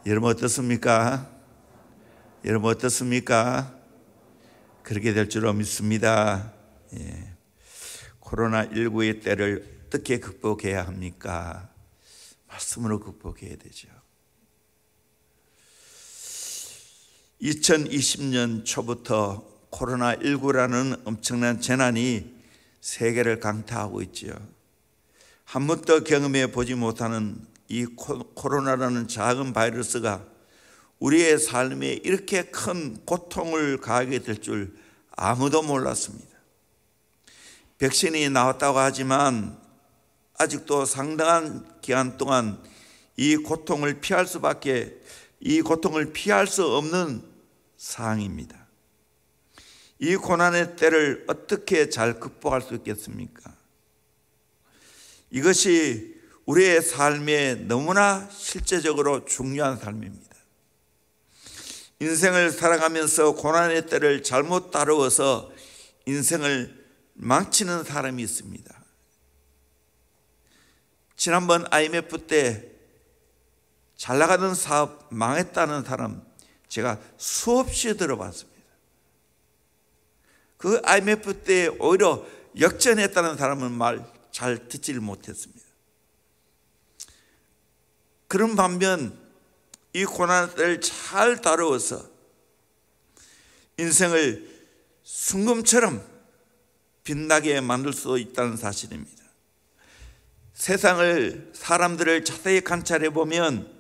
여러분 어떻습니까? 여러분 어떻습니까? 그렇게 될 줄로 믿습니다. 코로나19의 때를 어떻게 극복해야 합니까? 말씀으로 극복해야 되죠. 2020년 초부터 코로나19라는 엄청난 재난이 세계를 강타하고 있죠. 한 번도 경험해 보지 못하는 이 코로나라는 작은 바이러스가 우리의 삶에 이렇게 큰 고통을 가하게 될 줄 아무도 몰랐습니다. 백신이 나왔다고 하지만 아직도 상당한 기간 동안 이 고통을 피할 수 없는 상황입니다. 이 고난의 때를 어떻게 잘 극복할 수 있겠습니까? 이것이 우리의 삶에 너무나 실제적으로 중요한 삶입니다. 인생을 살아가면서 고난의 때를 잘못 다루어서 인생을 망치는 사람이 있습니다. 지난번 IMF 때 잘 나가던 사업 망했다는 사람 제가 수없이 들어봤습니다. 그 IMF 때 오히려 역전했다는 사람은 말 잘 듣지를 못했습니다. 그런 반면 이 고난을 잘 다루어서 인생을 순금처럼 빛나게 만들 수 있다는 사실입니다. 사람들을 자세히 관찰해 보면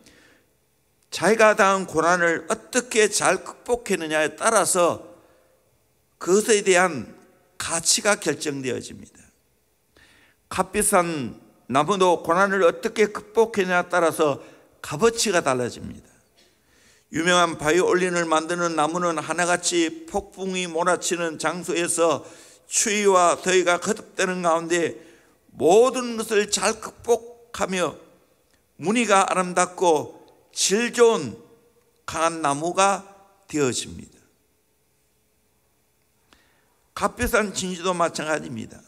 자기가 당한 고난을 어떻게 잘 극복했느냐에 따라서 그것에 대한 가치가 결정되어집니다. 값비싼 나무도 고난을 어떻게 극복했냐에 따라서 값어치가 달라집니다. 유명한 바이올린을 만드는 나무는 하나같이 폭풍이 몰아치는 장소에서 추위와 더위가 거듭되는 가운데 모든 것을 잘 극복하며 무늬가 아름답고 질 좋은 강한 나무가 되어집니다. 값비싼 진주도 마찬가지입니다.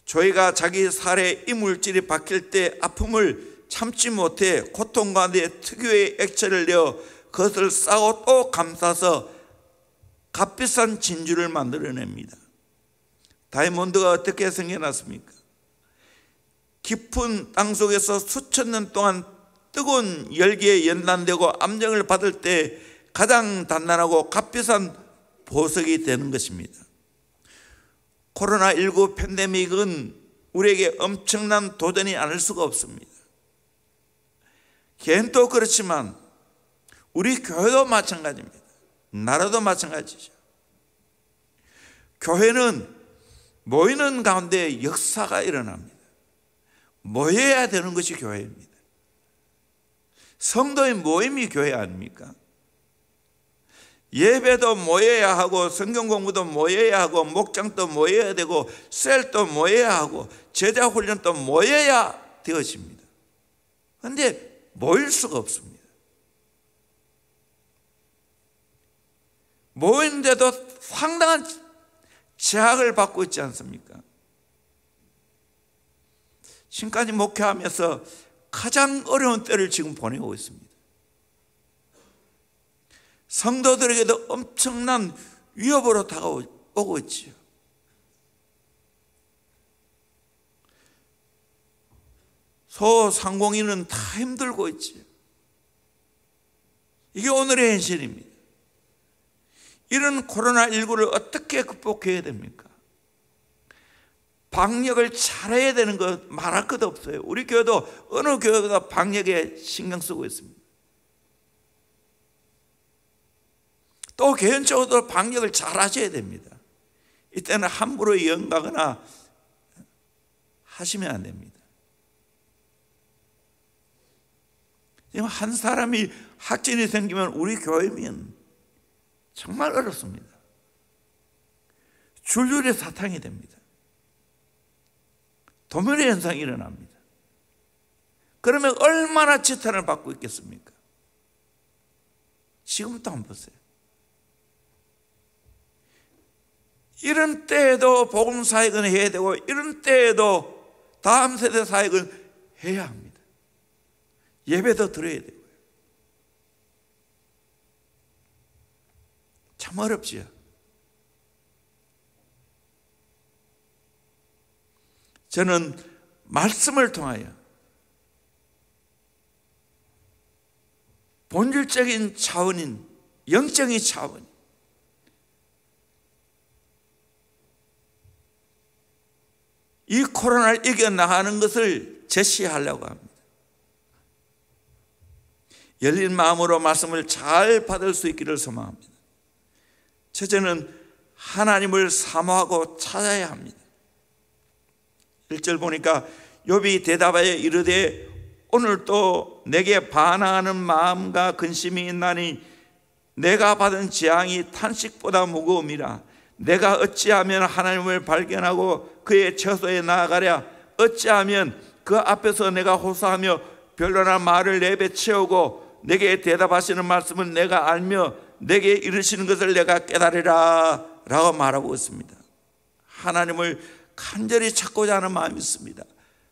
저희가 자기 살에 이물질이 박힐 때 아픔을 참지 못해 고통 가운데 특유의 액체를 내어 그것을 싸고 또 감싸서 값비싼 진주를 만들어냅니다. 다이아몬드가 어떻게 생겨났습니까? 깊은 땅 속에서 수천 년 동안 뜨거운 열기에 연단되고 압력을 받을 때 가장 단단하고 값비싼 보석이 되는 것입니다. 코로나19 팬데믹은 우리에게 엄청난 도전이 아닐 수가 없습니다. 개인도 그렇지만 우리 교회도 마찬가지입니다. 나라도 마찬가지죠. 교회는 모이는 가운데 역사가 일어납니다. 모여야 되는 것이 교회입니다. 성도의 모임이 교회 아닙니까? 예배도 모여야 하고 성경 공부도 모여야 하고 목장도 모여야 되고 셀도 모여야 하고 제자 훈련도 모여야 되어집니다. 그런데 모일 수가 없습니다. 모이는데도 상당한 제약을 받고 있지 않습니까? 지금까지 목회하면서 가장 어려운 때를 지금 보내고 있습니다. 성도들에게도 엄청난 위협으로 다가오고 있지요. 소상공인은 다 힘들고 있지요. 이게 오늘의 현실입니다. 이런 코로나19를 어떻게 극복해야 됩니까? 방역을 잘해야 되는 것 말할 것도 없어요. 우리 교회도 어느 교회보다 방역에 신경 쓰고 있습니다. 또 개인적으로 방역을 잘 하셔야 됩니다. 이때는 함부로 연가거나 하시면 안 됩니다. 지금 한 사람이 확진이 생기면 우리 교회면 정말 어렵습니다. 줄줄이 사탕이 됩니다. 도면의 현상이 일어납니다. 그러면 얼마나 지탄을 받고 있겠습니까? 지금부터 한번 보세요. 이런 때에도 복음 사역은 해야 되고 이런 때에도 다음 세대 사역은 해야 합니다. 예배도 드려야 되고요. 참 어렵지요. 저는 말씀을 통하여 본질적인 차원인 영적인 차원, 이 코로나를 이겨나가는 것을 제시하려고 합니다. 열린 마음으로 말씀을 잘 받을 수 있기를 소망합니다. 첫째는 하나님을 사모하고 찾아야 합니다. 1절 보니까 욥이 대답하여 이르되 오늘 또 내게 반항하는 마음과 근심이 있나니 내가 받은 재앙이 탄식보다 무거움이라. 내가 어찌하면 하나님을 발견하고 그의 처소에 나아가랴. 어찌하면 그 앞에서 내가 호소하며 변론한 말을 내뱉으오고 내게 대답하시는 말씀은 내가 알며 내게 이르시는 것을 내가 깨달으라 라고 말하고 있습니다. 하나님을 간절히 찾고자 하는 마음이 있습니다.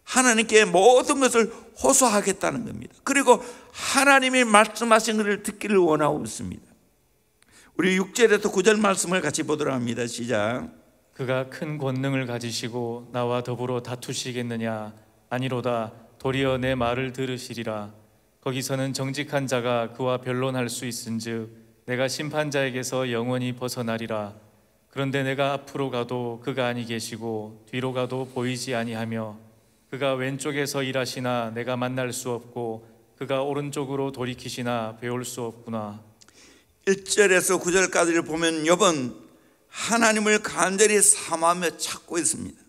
하나님께 모든 것을 호소하겠다는 겁니다. 그리고 하나님이 말씀하신 것을 듣기를 원하고 있습니다. 우리 6절에서 9절 말씀을 같이 보도록 합니다. 시작. 그가 큰 권능을 가지시고 나와 더불어 다투시겠느냐. 아니로다. 도리어 내 말을 들으시리라. 거기서는 정직한 자가 그와 변론할 수 있은즉 내가 심판자에게서 영원히 벗어나리라. 그런데 내가 앞으로 가도 그가 아니 계시고 뒤로 가도 보이지 아니하며 그가 왼쪽에서 일하시나 내가 만날 수 없고 그가 오른쪽으로 돌이키시나 배울 수 없구나. 1절에서 9절까지를 보면 욥은 하나님을 간절히 사모하며 찾고 있습니다.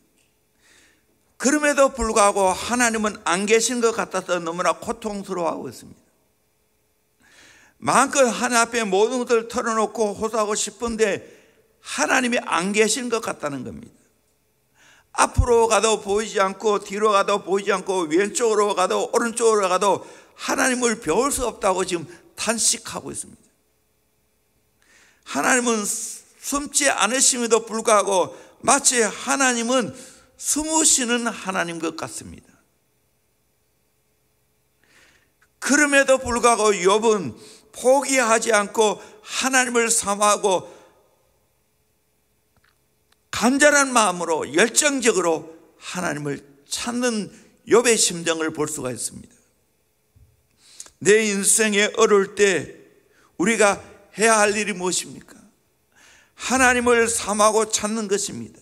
그럼에도 불구하고 하나님은 안 계신 것 같아서 너무나 고통스러워하고 있습니다. 마음껏 하나님 앞에 모든 것을 털어놓고 호소하고 싶은데 하나님이 안 계신 것 같다는 겁니다. 앞으로 가도 보이지 않고 뒤로 가도 보이지 않고 왼쪽으로 가도 오른쪽으로 가도 하나님을 배울 수 없다고 지금 탄식하고 있습니다. 하나님은 숨지 않으심에도 불구하고 마치 하나님은 숨으시는 하나님 것 같습니다. 그럼에도 불구하고 욥은 포기하지 않고 하나님을 사모하고 간절한 마음으로 열정적으로 하나님을 찾는 욥의 심정을 볼 수가 있습니다. 내 인생에 어려울 때 우리가 해야 할 일이 무엇입니까? 하나님을 사모하고 찾는 것입니다.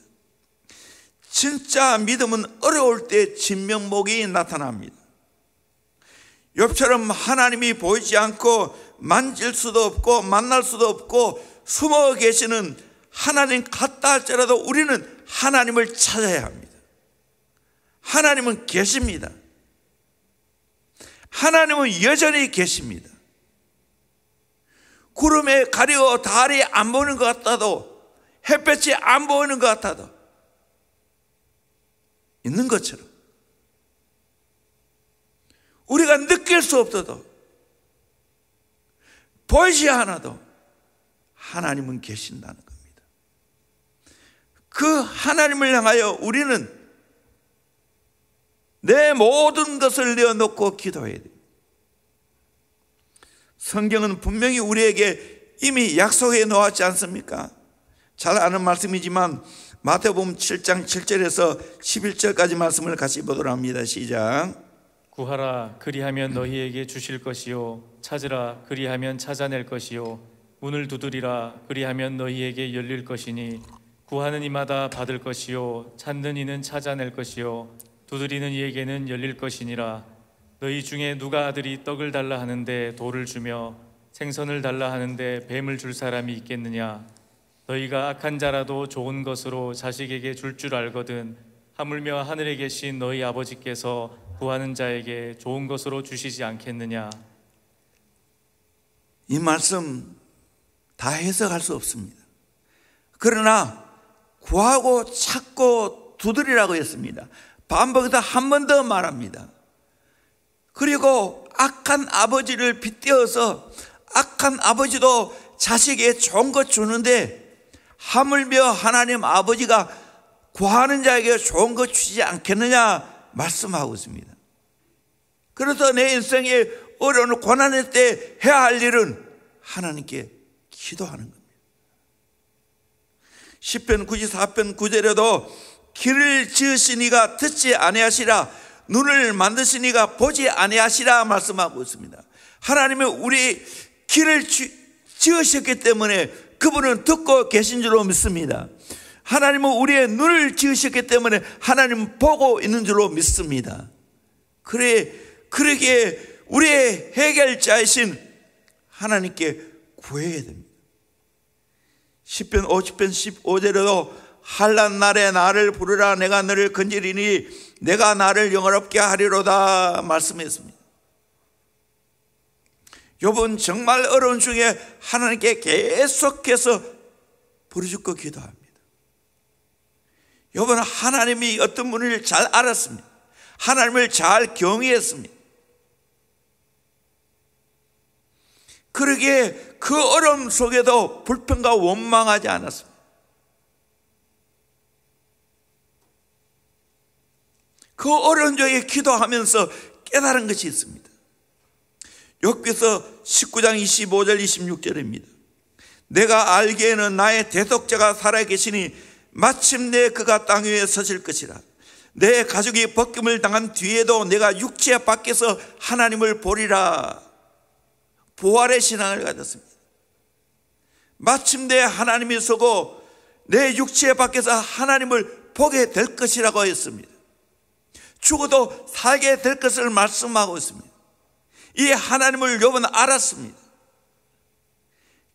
진짜 믿음은 어려울 때 진면목이 나타납니다. 욥처럼 하나님이 보이지 않고 만질 수도 없고 만날 수도 없고 숨어 계시는 하나님 같다 할지라도 우리는 하나님을 찾아야 합니다. 하나님은 계십니다. 하나님은 여전히 계십니다. 구름에 가려 달이 안 보이는 것 같아도 햇볕이 안 보이는 것 같아도 있는 것처럼 우리가 느낄 수 없어도 보이지 않아도 하나님은 계신다는 겁니다. 그 하나님을 향하여 우리는 내 모든 것을 내어놓고 기도해야 됩니다. 성경은 분명히 우리에게 이미 약속해 놓았지 않습니까? 잘 아는 말씀이지만 마태복음 7장 7절에서 11절까지 말씀을 같이 보도록 합니다. 시작. 구하라 그리하면 너희에게 주실 것이요 찾으라 그리하면 찾아낼 것이요 문을 두드리라 그리하면 너희에게 열릴 것이니 구하는 이마다 받을 것이요 찾는 이는 찾아낼 것이요 두드리는 이에게는 열릴 것이니라. 너희 중에 누가 아들이 떡을 달라 하는데 돌을 주며 생선을 달라 하는데 뱀을 줄 사람이 있겠느냐. 너희가 악한 자라도 좋은 것으로 자식에게 줄 줄 알거든 하물며 하늘에 계신 너희 아버지께서 구하는 자에게 좋은 것으로 주시지 않겠느냐. 이 말씀 다 해석할 수 없습니다. 그러나 구하고 찾고 두드리라고 했습니다. 반복해서 한 번 더 말합니다. 그리고 악한 아버지를 빗대어서 악한 아버지도 자식에게 좋은 것 주는데 하물며 하나님 아버지가 구하는 자에게 좋은 것 주지 않겠느냐 말씀하고 있습니다. 그래서 내 인생의 어려운 고난의 때 해야 할 일은 하나님께 기도하는 겁니다. 시편 94편 9절에도 길을 지으시니가 듣지 아니하시라, 눈을 만드시니가 보지 아니하시라 말씀하고 있습니다. 하나님은 우리 길을 지으셨기 때문에 그분은 듣고 계신 줄로 믿습니다. 하나님은 우리의 눈을 지으셨기 때문에 하나님은 보고 있는 줄로 믿습니다. 그러기에 우리의 해결자이신 하나님께 구해야 됩니다. 시편 50편 15절에도 한란 날에 나를 부르라, 내가 너를 건지리니 내가 나를 영화롭게 하리로다 말씀했습니다. 욥은 정말 어려운 중에 하나님께 계속해서 부르짖고 기도합니다. 욥은 하나님이 어떤 분을 잘 알았습니다. 하나님을 잘 경외했습니다. 그러기에 그 어려움 속에도 불평과 원망하지 않았습니다. 그 어려운 중에 기도하면서 깨달은 것이 있습니다. 욥기서 19장 25절 26절입니다. 내가 알기에는 나의 대속자가 살아계시니 마침내 그가 땅 위에 서실 것이라. 내 가족이 벗김을 당한 뒤에도 내가 육체 밖에서 하나님을 보리라. 부활의 신앙을 가졌습니다. 마침내 하나님이 서고 내 육체 밖에서 하나님을 보게 될 것이라고 했습니다. 죽어도 살게 될 것을 말씀하고 있습니다. 이 하나님을 욥은 알았습니다.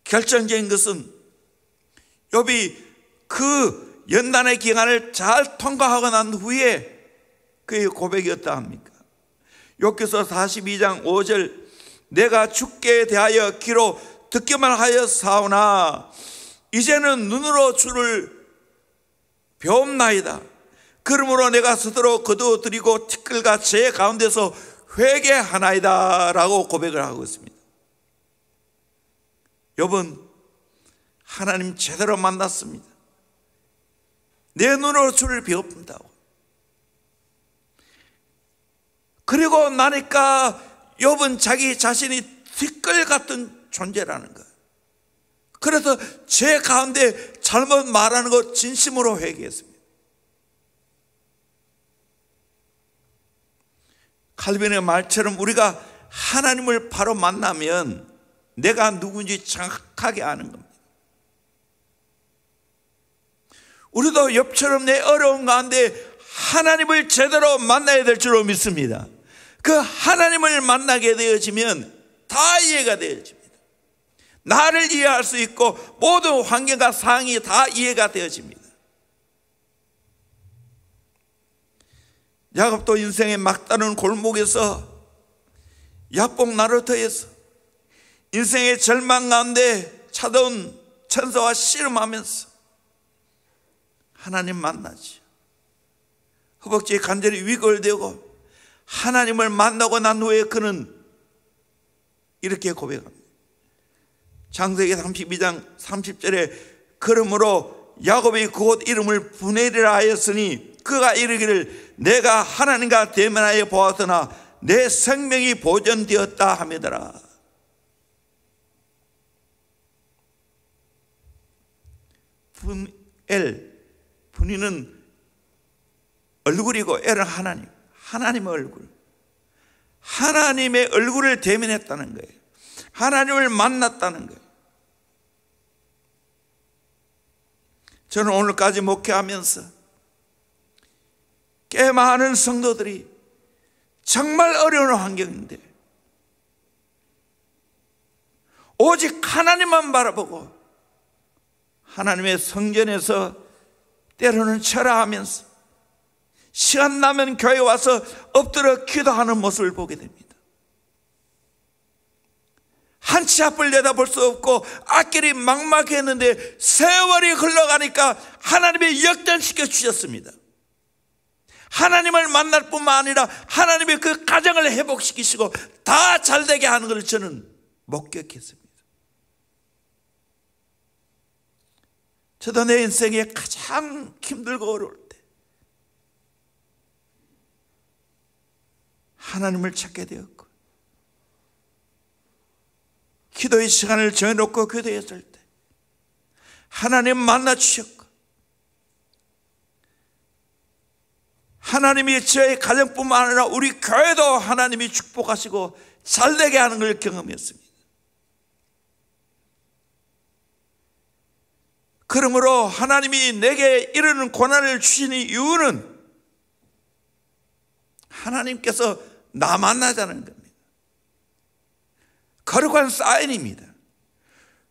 결정적인 것은 욥이 그 연단의 기간을 잘 통과하고 난 후에 그의 고백이었다 합니까? 욥기서 42장 5절 내가 주께 대하여 귀로 듣기만 하여 사오나 이제는 눈으로 주를 배움나이다. 그러므로 내가 스스로 거두어드리고 티끌과 제 가운데서 회개하나이다 라고 고백을 하고 있습니다. 욥은 하나님 제대로 만났습니다. 내 눈으로 주를 배운다고. 그리고 나니까 욥은 자기 자신이 티끌 같은 존재라는 거예요. 그래서 제 가운데 잘못 말하는 것 진심으로 회개했습니다. 칼빈의 말처럼 우리가 하나님을 바로 만나면 내가 누군지 정확하게 아는 겁니다. 우리도 욥처럼 내 어려운 가운데 하나님을 제대로 만나야 될 줄로 믿습니다. 그 하나님을 만나게 되어지면 다 이해가 되어집니다. 나를 이해할 수 있고 모든 환경과 상황이 다 이해가 되어집니다. 야곱도 인생의 막다른 골목에서 약복 나루터에서 인생의 절망 가운데 찾아온 천사와 씨름하면서 하나님 만나지. 허벅지에 간절히 위골되고 하나님을 만나고 난 후에 그는 이렇게 고백합니다. 창세기 32장 30절에 그러므로 야곱이 그곳 이름을 브넬이라 하였으니 그가 이르기를 내가 하나님과 대면하여 보았으나 내 생명이 보존되었다 하매더라. 분엘, 분이는 얼굴이고 엘은 하나님, 하나님의 얼굴, 하나님의 얼굴을 대면했다는 거예요. 하나님을 만났다는 거예요. 저는 오늘까지 목회하면서 꽤 많은 성도들이 정말 어려운 환경인데 오직 하나님만 바라보고 하나님의 성전에서 때로는 철야하면서 시간 나면 교회에 와서 엎드려 기도하는 모습을 보게 됩니다. 한 치 앞을 내다볼 수 없고 앞길이 막막했는데 세월이 흘러가니까 하나님이 역전시켜 주셨습니다. 하나님을 만날 뿐만 아니라 하나님의 그 가정을 회복시키시고 다 잘되게 하는 것을 저는 목격했습니다. 저도 내 인생에 가장 힘들고 어려울 때 하나님을 찾게 되었고, 기도의 시간을 정해놓고 기도했을 때 하나님 만나 주셨고, 하나님이 저의 가정뿐만 아니라 우리 교회도 하나님이 축복하시고 잘되게 하는 걸 경험했습니다. 그러므로 하나님이 내게 이러는 고난을 주시는 이유는 하나님께서 나 만나자는 겁니다. 거룩한 사인입니다.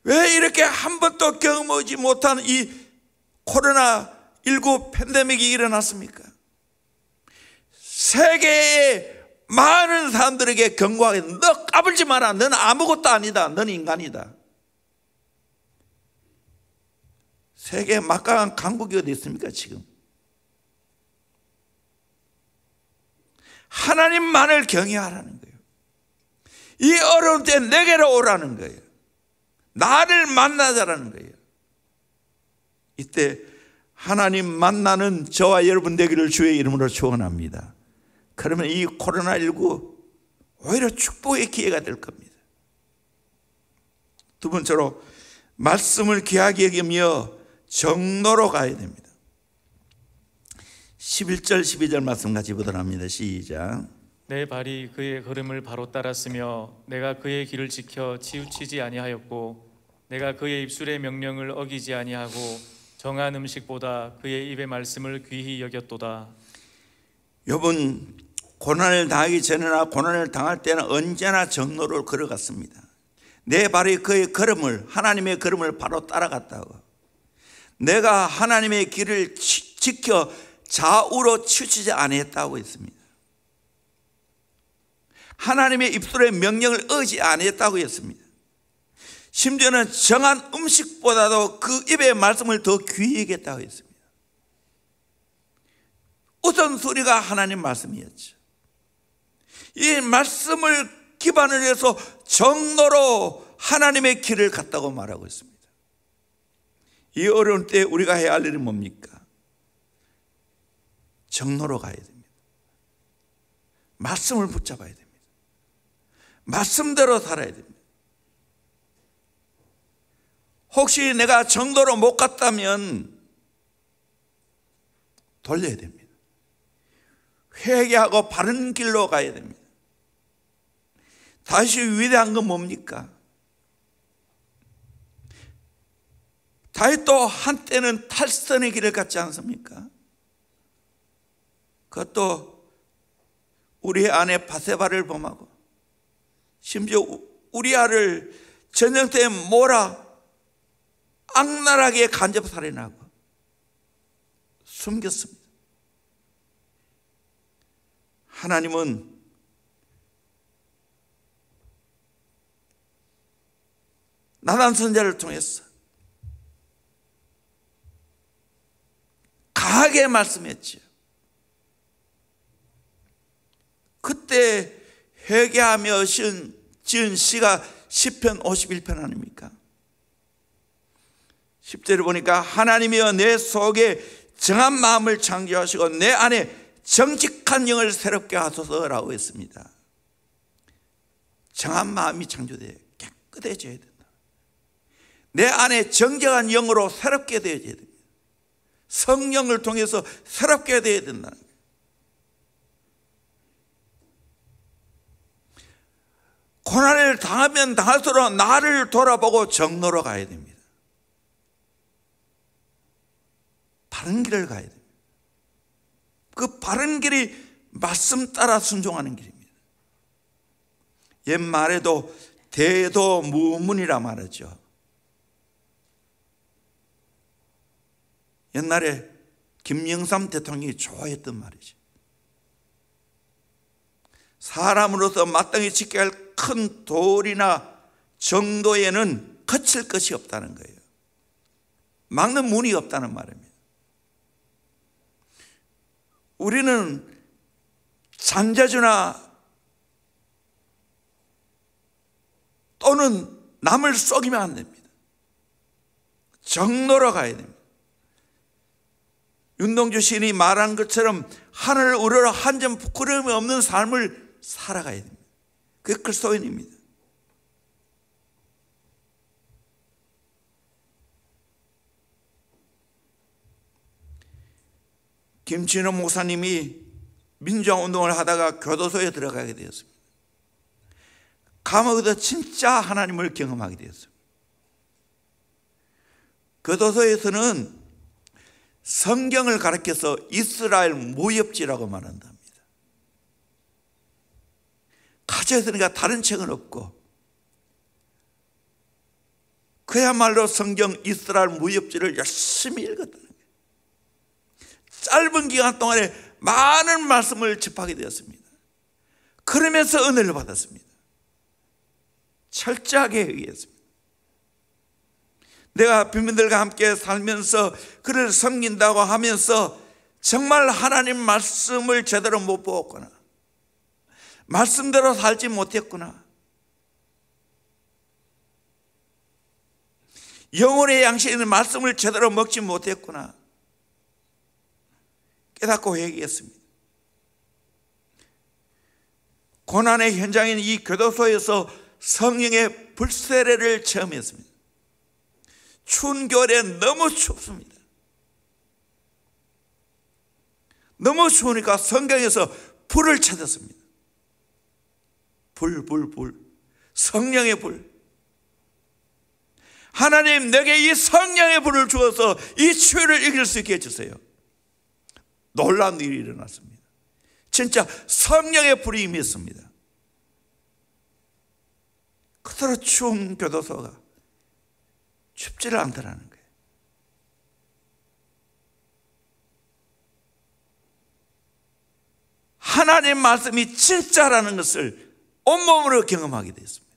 왜 이렇게 한 번도 경험하지 못한 이 코로나19 팬데믹이 일어났습니까? 세계의 많은 사람들에게 경고하게, 너 까불지 마라. 너는 아무것도 아니다. 너는 인간이다. 세계에 막강한 강국이 어디 있습니까 지금? 하나님만을 경외하라는 거예요. 이 어려운 때 내게로 오라는 거예요. 나를 만나자라는 거예요. 이때 하나님 만나는 저와 여러분 되기를 주의 이름으로 축원합니다. 그러면 이 코로나19 오히려 축복의 기회가 될 겁니다. 두 번째로 말씀을 귀하게 여기며 정로로 가야 됩니다. 11절 12절 말씀 같이 보도록 합니다. 시작. 내 발이 그의 걸음을 바로 따랐으며 내가 그의 길을 지켜 치우치지 아니하였고 내가 그의 입술의 명령을 어기지 아니하고 정한 음식보다 그의 입의 말씀을 귀히 여겼도다. 여러분, 고난을 당하기 전이나 고난을 당할 때는 언제나 정로를 걸어갔습니다. 내 발이 그의 걸음을, 하나님의 걸음을 바로 따라갔다고. 내가 하나님의 길을 지켜 좌우로 치우치지 아니했다고 했습니다. 하나님의 입술의 명령을 어기지 아니했다고 했습니다. 심지어는 정한 음식보다도 그 입의 말씀을 더 귀히 여겼다고 했습니다. 우선순위가 하나님 말씀이었죠. 이 말씀을 기반으로 해서 정로로 하나님의 길을 갔다고 말하고 있습니다. 이 어려운 때 우리가 해야 할 일은 뭡니까? 정로로 가야 됩니다. 말씀을 붙잡아야 됩니다. 말씀대로 살아야 됩니다. 혹시 내가 정로로 못 갔다면 돌려야 됩니다. 회개하고 바른 길로 가야 됩니다. 다시 위대한 건 뭡니까? 다윗도 한때는 탈선의 길을 갔지 않습니까? 그것도 우리의 아내 바세바를 범하고 심지어 우리아를 전쟁터에 몰아 악랄하게 간접 살인하고 숨겼습니다. 하나님은 나단 선지자를 통해서 강하게 말씀했지요. 그때 회개하며 지은 시가 시편 51편 아닙니까? 10절에 보니까 하나님이여 내 속에 정한 마음을 창조하시고 내 안에 정직한 영을 새롭게 하소서라고 했습니다. 정한 마음이 창조돼야 깨끗해져야 된다. 내 안에 정직한 영으로 새롭게 되어야 됩니다. 성령을 통해서 새롭게 되어야 된다는 거예요. 고난을 당하면 당할수록 나를 돌아보고 정로로 가야 됩니다. 바른 길을 가야 됩니다. 그 바른 길이 말씀 따라 순종하는 길입니다. 옛말에도 대도무문이라 말하죠. 옛날에 김영삼 대통령이 좋아했던 말이죠. 사람으로서 마땅히 지켜야 할 큰 도리나 정도에는 거칠 것이 없다는 거예요. 막는 문이 없다는 말입니다. 우리는 잔재주나 또는 남을 속이면 안 됩니다. 정로로 가야 됩니다. 윤동주 시인이 말한 것처럼 하늘을 우러러 한 점 부끄러움이 없는 삶을 살아가야 됩니다. 그게 그리스도인입니다. 김진호 목사님이 민주화운동을 하다가 교도소에 들어가게 되었습니다. 감옥에서 진짜 하나님을 경험하게 되었습니다. 교도소에서는 성경을 가르쳐서 이스라엘 무협지라고 말한답니다. 가져있으니까 다른 책은 없고 그야말로 성경 이스라엘 무협지를 열심히 읽었다는 거예요. 짧은 기간 동안에 많은 말씀을 접하게 되었습니다. 그러면서 은혜를 받았습니다. 철저하게 회개했습니다. 내가 빈민들과 함께 살면서 그를 섬긴다고 하면서 정말 하나님 말씀을 제대로 못 보았구나, 말씀대로 살지 못했구나, 영혼의 양식에 있는 말씀을 제대로 먹지 못했구나 깨닫고 회개했습니다. 고난의 현장인 이 교도소에서 성령의 불세례를 체험했습니다. 추운 겨울에 너무 춥습니다. 너무 추우니까 성경에서 불을 찾았습니다. 불. 성령의 불. 하나님, 내게 이 성령의 불을 주어서 이 추위를 이길 수 있게 해주세요. 놀라운 일이 일어났습니다. 진짜 성령의 불이 임했습니다. 그대로 추운 교도소가 춥지를 않더라는 거예요. 하나님 말씀이 진짜라는 것을 온몸으로 경험하게 됐습니다.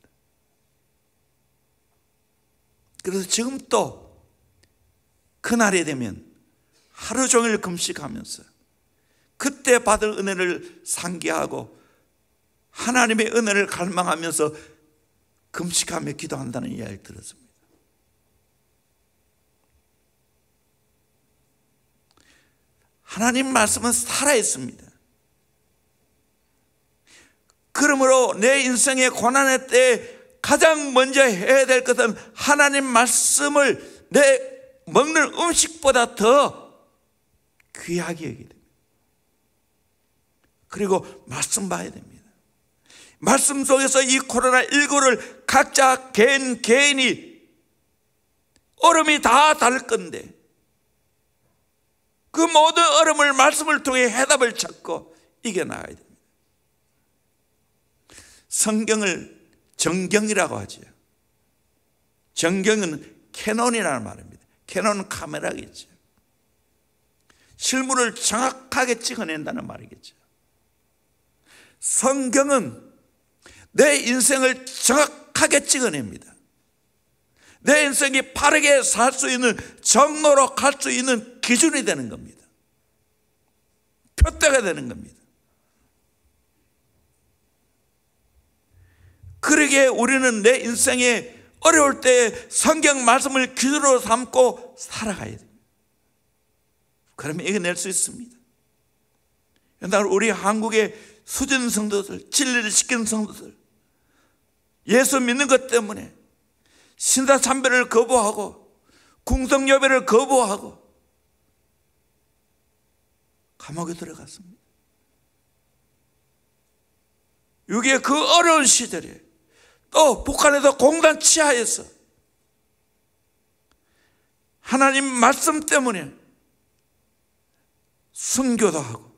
그래서 지금 또 그날이 되면 하루 종일 금식하면서 그때 받을 은혜를 상기하고 하나님의 은혜를 갈망하면서 금식하며 기도한다는 이야기를 들었습니다. 하나님 말씀은 살아있습니다. 그러므로 내 인생의 고난의 때에 가장 먼저 해야 될 것은 하나님 말씀을 내 먹는 음식보다 더 귀하게 여겨야 됩니다. 그리고 말씀 봐야 됩니다. 말씀 속에서 이 코로나19를 각자 개인이 얼음이 다 다를 건데 그 모든 얼음을 말씀을 통해 해답을 찾고 이겨나가야 됩니다. 성경을 정경이라고 하죠. 정경은 캐논이라는 말입니다. 캐논은 카메라겠죠. 실물을 정확하게 찍어낸다는 말이겠죠. 성경은 내 인생을 정확하게 찍어냅니다. 내 인생이 바르게 살 수 있는 정로로 갈 수 있는 기준이 되는 겁니다. 표대가 되는 겁니다. 그러기에 우리는 내 인생에 어려울 때 성경 말씀을 기준으로 삼고 살아가야 됩니다. 그러면 이겨낼 수 있습니다. 옛날 우리 한국의 수준 성도들, 진리를 지키는 성도들, 예수 믿는 것 때문에 신사참배를 거부하고 궁성여배를 거부하고 감옥에 들어갔습니다. 6.25 그 어려운 시절에 또 북한에서 공단 치하에서 하나님 말씀 때문에 순교도 하고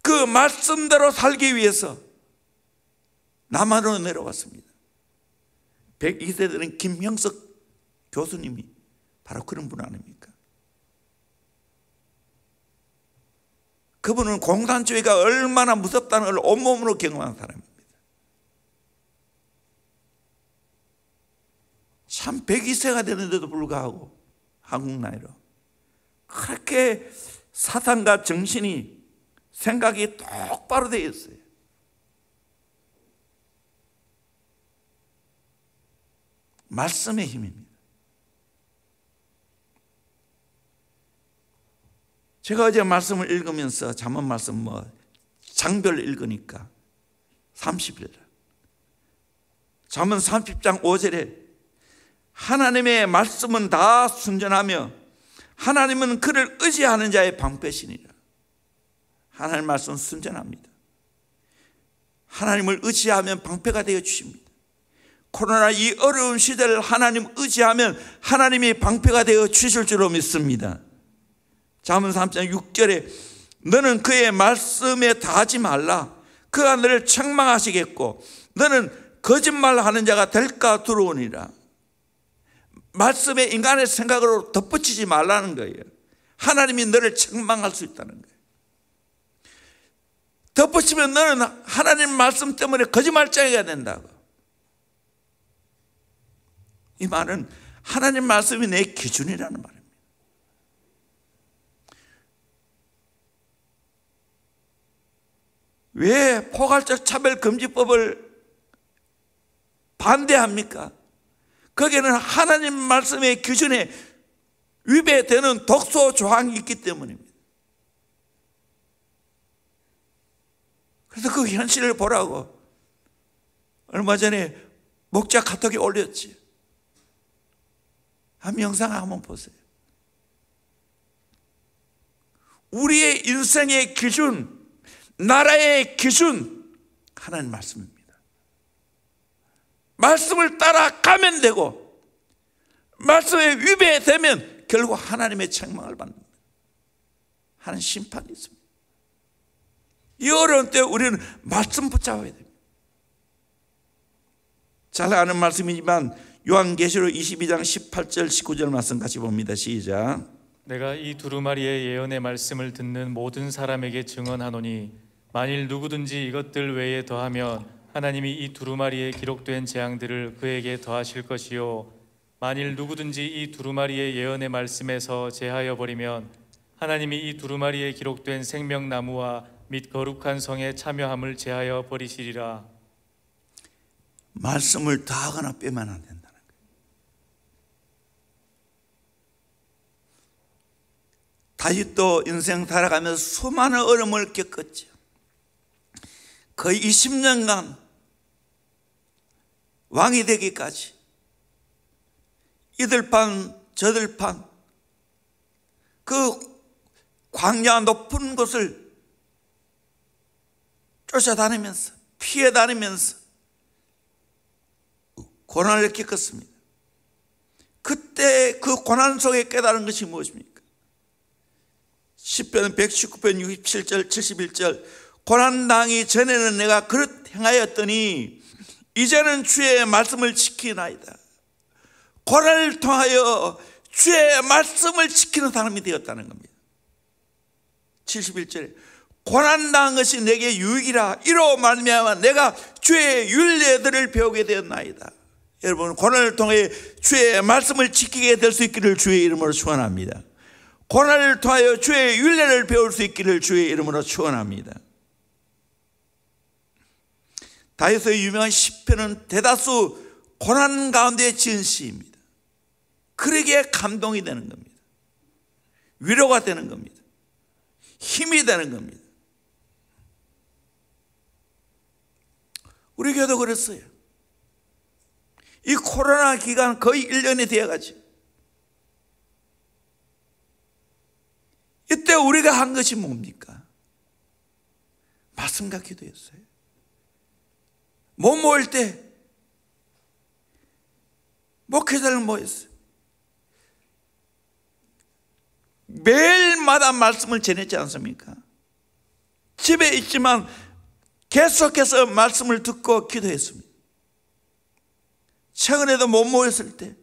그 말씀대로 살기 위해서 남한으로 내려왔습니다. 102세들은 김형석 교수님이 바로 그런 분 아닙니까? 그분은 공산주의가 얼마나 무섭다는 걸 온몸으로 경험한 사람입니다. 참 102세가 되는데도 불구하고 한국 나이로 그렇게 사상과 정신이 생각이 똑바로 되어 있어요. 말씀의 힘입니다. 제가 어제 말씀을 읽으면서 잠언 말씀 장별 읽으니까 30일. 잠언 30장 5절에 하나님의 말씀은 다 순전하며 하나님은 그를 의지하는 자의 방패시니라. 하나님의 말씀은 순전합니다. 하나님을 의지하면 방패가 되어 주십니다. 코로나 이 어려운 시대를 하나님 의지하면 하나님이 방패가 되어 주실 줄로 믿습니다. 잠언 3장 6절에 너는 그의 말씀에 다하지 말라. 그가 너를 책망하시겠고 너는 거짓말하는 자가 될까 두려우니라. 말씀에 인간의 생각으로 덧붙이지 말라는 거예요. 하나님이 너를 책망할 수 있다는 거예요. 덧붙이면 너는 하나님 말씀 때문에 거짓말쟁이가 된다고. 이 말은 하나님 말씀이 내 기준이라는 말입니다. 왜 포괄적 차별금지법을 반대합니까? 거기에는 하나님 말씀의 기준에 위배되는 독소 조항이 있기 때문입니다. 그래서 그 현실을 보라고 얼마 전에 목자 카톡에 올렸지. 한 영상 한번 보세요. 우리의 인생의 기준, 나라의 기준, 하나님 말씀입니다. 말씀을 따라가면 되고 말씀에 위배되면 결국 하나님의 책망을 받는다 하는 심판이 있습니다. 이 어려운 때 우리는 말씀 붙잡아야 됩니다. 잘 아는 말씀이지만 요한계시록 22장 18절 19절 말씀 같이 봅니다. 시작. 내가 이 두루마리의 예언의 말씀을 듣는 모든 사람에게 증언하노니 만일 누구든지 이것들 외에 더하면 하나님이 이 두루마리에 기록된 재앙들을 그에게 더하실 것이요 만일 누구든지 이 두루마리의 예언의 말씀에서 제하여 버리면 하나님이 이 두루마리에 기록된 생명나무와 및 거룩한 성에 참여함을 제하여 버리시리라. 말씀을 다 하거나 빼면 안 된다는 거예요. 다윗도 인생 살아가면서 수많은 어려움을 겪었죠. 거의 20년간 왕이 되기까지 이들판 저들판 그 광야 높은 곳을 쫓아다니면서 피해 다니면서 고난을 겪었습니다. 그때 그 고난 속에 깨달은 것이 무엇입니까? 시편 119편 67절 71절 고난당하기 전에는 내가 그릇 행하였더니 이제는 주의 말씀을 지키나이다. 고난을 통하여 주의 말씀을 지키는 사람이 되었다는 겁니다. 71절에 고난당한 것이 내게 유익이라 이로 말미암아 내가 주의 율례들을 배우게 되었나이다. 여러분 고난을 통해 주의 말씀을 지키게 될 수 있기를 주의 이름으로 축원합니다. 고난을 통하여 주의 율례를 배울 수 있기를 주의 이름으로 축원합니다. 다윗의 유명한 시편은 대다수 고난 가운데 지은 시입니다. 그러기에 감동이 되는 겁니다. 위로가 되는 겁니다. 힘이 되는 겁니다. 우리 교회도 그랬어요. 이 코로나 기간 거의 1년이 되어가지고 이때 우리가 한 것이 뭡니까? 말씀과 기도였어요. 못 모일 때 목회자를 모였어요. 매일마다 말씀을 전했지 않습니까? 집에 있지만 계속해서 말씀을 듣고 기도했습니다. 최근에도 못 모였을 때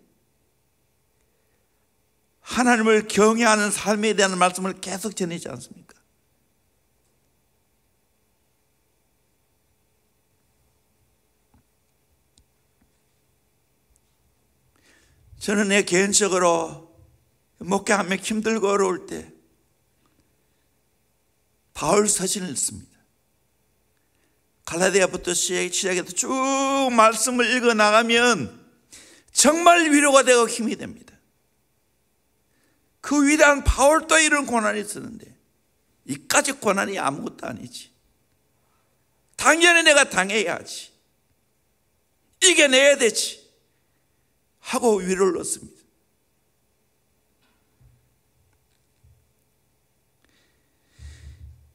하나님을 경외하는 삶에 대한 말씀을 계속 전했지 않습니까? 저는 내 개인적으로 목회하며 힘들고 어려울 때 바울 서신을 씁니다. 갈라디아부터 시작해서 쭉 말씀을 읽어 나가면 정말 위로가 되고 힘이 됩니다. 그 위대한 바울도 이런 고난이 있었는데 이까지 고난이 아무것도 아니지. 당연히 내가 당해야지, 이겨내야 되지 하고 위로를 얻습니다.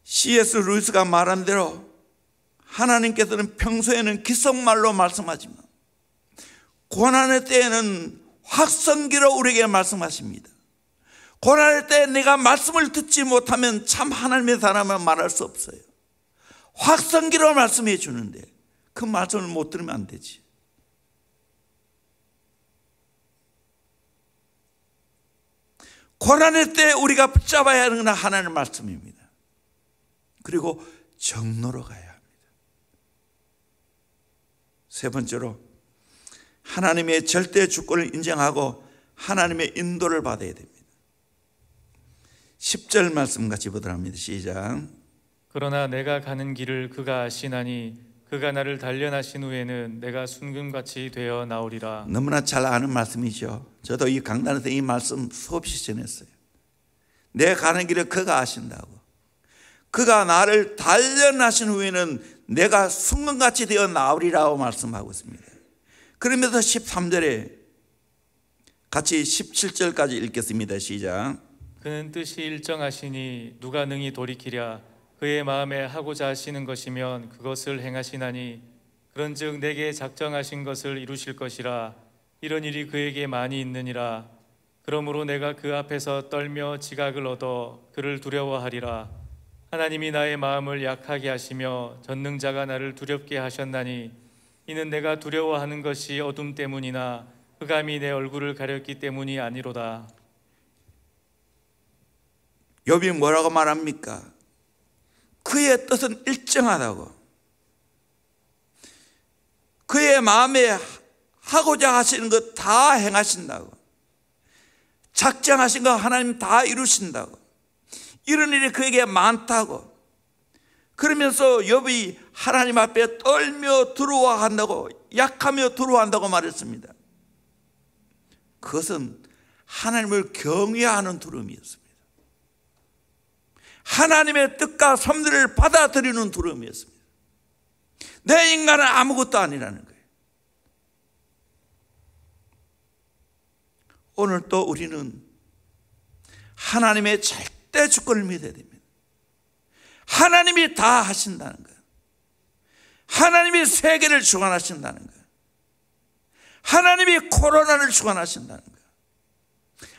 C.S. 루이스가 말한 대로 하나님께서는 평소에는 기성말로 말씀하지만 고난의 때에는 확성기로 우리에게 말씀하십니다. 고난의 때 내가 말씀을 듣지 못하면 참 하나님의 사람은 말할 수 없어요. 확성기로 말씀해 주는데 그 말씀을 못 들으면 안 되지. 고난의 때 우리가 붙잡아야 하는 건 하나님의 말씀입니다. 그리고 정로로 가야 합니다. 세 번째로 하나님의 절대 주권을 인정하고 하나님의 인도를 받아야 됩니다. 10절 말씀 같이 보도록 합니다. 시작. 그러나 내가 가는 길을 그가 아시나니 그가 나를 단련하신 후에는 내가 순금같이 되어 나오리라. 너무나 잘 아는 말씀이죠. 저도 이 강단에서 이 말씀 수없이 전했어요. 내가 가는 길을 그가 아신다고. 그가 나를 단련하신 후에는 내가 순금같이 되어 나오리라고 말씀하고 있습니다. 그러면서 13절에 같이 17절까지 읽겠습니다. 시작. 그는 뜻이 일정하시니 누가 능히 돌이키랴. 그의 마음에 하고자 하시는 것이면 그것을 행하시나니 그런즉 내게 작정하신 것을 이루실 것이라. 이런 일이 그에게 많이 있느니라. 그러므로 내가 그 앞에서 떨며 지각을 얻어 그를 두려워하리라. 하나님이 나의 마음을 약하게 하시며 전능자가 나를 두렵게 하셨나니 이는 내가 두려워하는 것이 어둠 때문이나 흑암이 내 얼굴을 가렸기 때문이 아니로다. 욥이 뭐라고 말합니까? 그의 뜻은 일정하다고. 그의 마음에 하고자 하시는 것 다 행하신다고. 작정하신 거 하나님 다 이루신다고. 이런 일이 그에게 많다고. 그러면서 욥이 하나님 앞에 떨며 두려워한다고, 약하며 두려워한다고 말했습니다. 그것은 하나님을 경외하는 두려움이었습니다. 하나님의 뜻과 섭리를 받아들이는 두려움이었습니다. 내 인간은 아무것도 아니라는 거예요. 오늘 또 우리는 하나님의 절대 주권을 믿어야 됩니다. 하나님이 다 하신다는 거예요. 하나님이 세계를 주관하신다는 거예요. 하나님이 코로나를 주관하신다는 거예요.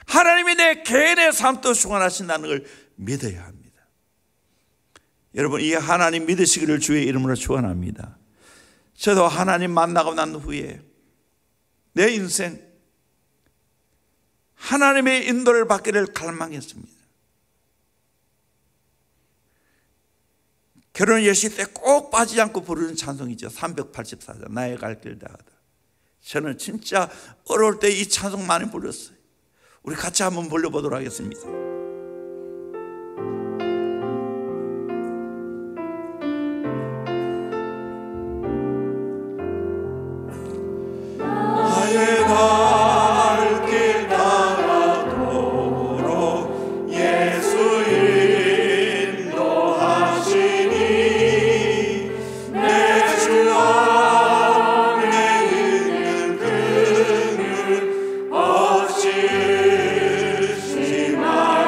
하나님이 내 개인의 삶도 주관하신다는 걸 믿어야 합니다. 여러분, 이 하나님 믿으시기를 주의 이름으로 축원합니다. 저도 하나님 만나고 난 후에 내 인생 하나님의 인도를 받기를 갈망했습니다. 결혼 예식 때 꼭 빠지지 않고 부르는 찬송이죠. 384장 나의 갈 길 다하다. 저는 진짜 어려울 때 이 찬송 많이 불렀어요. 우리 같이 한번 불러보도록 하겠습니다. 나의 갈 길 다하도록 예수 인도하시니 내 주 안에 있는 그늘 없이 의심할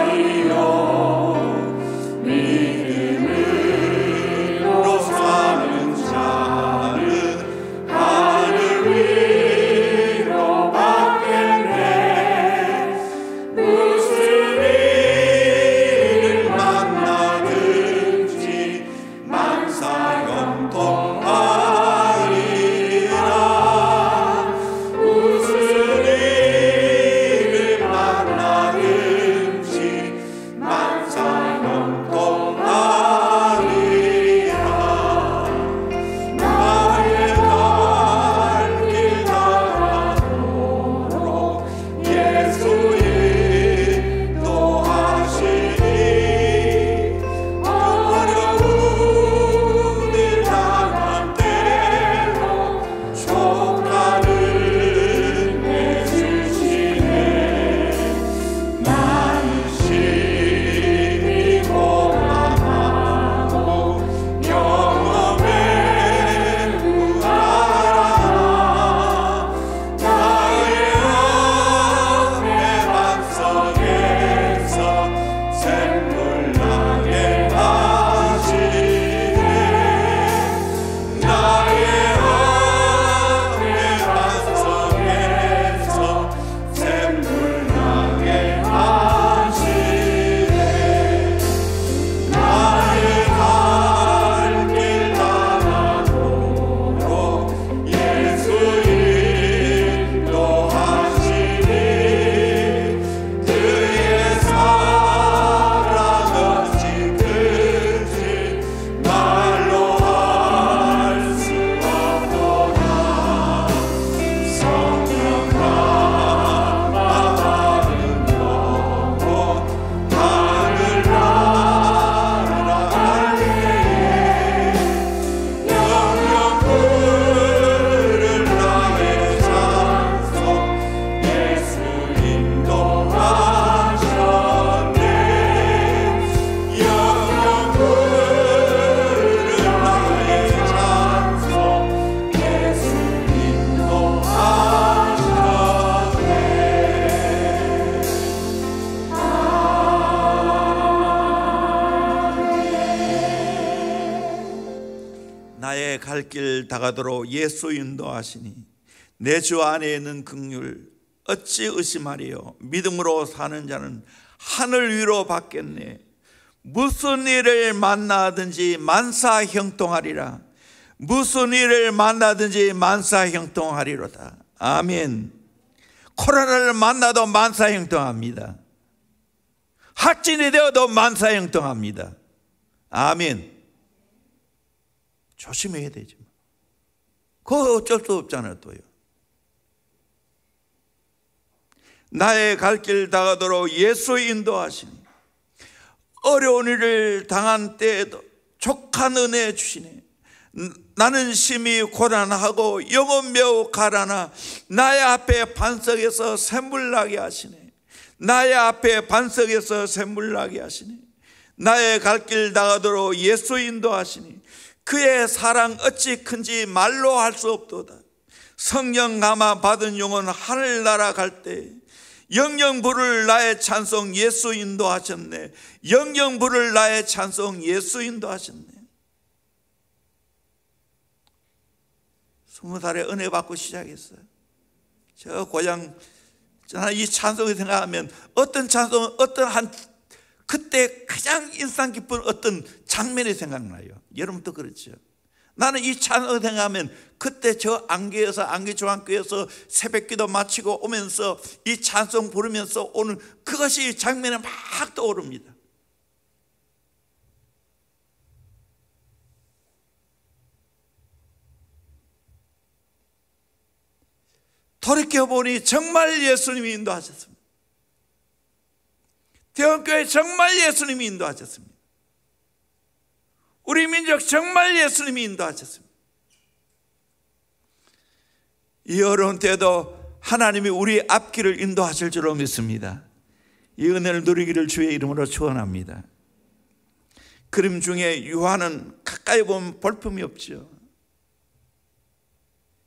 갈 길 다가도록 예수 인도하시니 내 주 안에 있는 긍휼 어찌 의심하리요. 믿음으로 사는 자는 하늘 위로 받겠네. 무슨 일을 만나든지 만사형통하리라. 무슨 일을 만나든지 만사형통하리로다. 아멘. 코로나를 만나도 만사형통합니다. 확진이 되어도 만사형통합니다. 아멘. 조심해야 되죠. 그거 어쩔 수 없잖아요. 또요. 나의 갈 길 다가도록 예수 인도하시니 어려운 일을 당한 때에도 족한 은혜 주시네. 나는 심히 고난하고 영혼 매우 가라나 나의 앞에 반석에서 샘물 나게 하시네. 나의 앞에 반석에서 샘물 나게 하시네. 나의 갈 길 다가도록 예수 인도하시니 그의 사랑 어찌 큰지 말로 할 수 없도다. 성령 감화 받은 영혼 하늘나라 갈 때 영영 부를 나의 찬송 예수 인도하셨네. 영영 부를 나의 찬송 예수 인도하셨네. 20살에 은혜 받고 시작했어요. 저 고향 이 찬송을 생각하면 어떤 찬송은 어떤 한 그때 가장 인상 깊은 어떤 장면이 생각나요. 여러분도 그렇죠. 나는 이 찬송을 생각하면 그때 저 안개에서 안개중앙교에서 새벽기도 마치고 오면서 이 찬송 부르면서 오는 그것이 장면에 막 떠오릅니다. 돌이켜보니 정말 예수님이 인도하셨습니다. 대원교회 정말 예수님이 인도하셨습니다. 우리 민족 정말 예수님이 인도하셨습니다. 이 어려운 때도 하나님이 우리 앞길을 인도하실 줄로 믿습니다. 이 은혜를 누리기를 주의 이름으로 축원합니다. 그림 중에 유화는 가까이 보면 볼품이 없죠.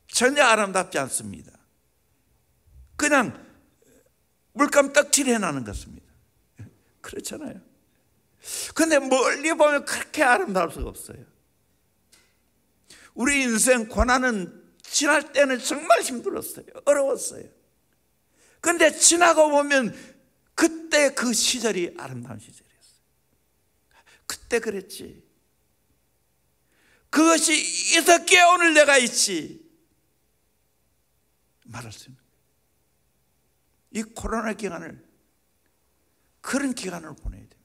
전혀 아름답지 않습니다. 그냥 물감 떡칠해 나는 것입니다. 그렇잖아요. 그런데 멀리 보면 그렇게 아름다울 수가 없어요. 우리 인생 고난은 지날 때는 정말 힘들었어요. 어려웠어요. 그런데 지나고 보면 그때 그 시절이 아름다운 시절이었어요. 그때 그랬지. 그것이 있었기에 오늘 내가 있지 말할 수 있는. 이 코로나 기간을 그런 기간을 보내야 돼요.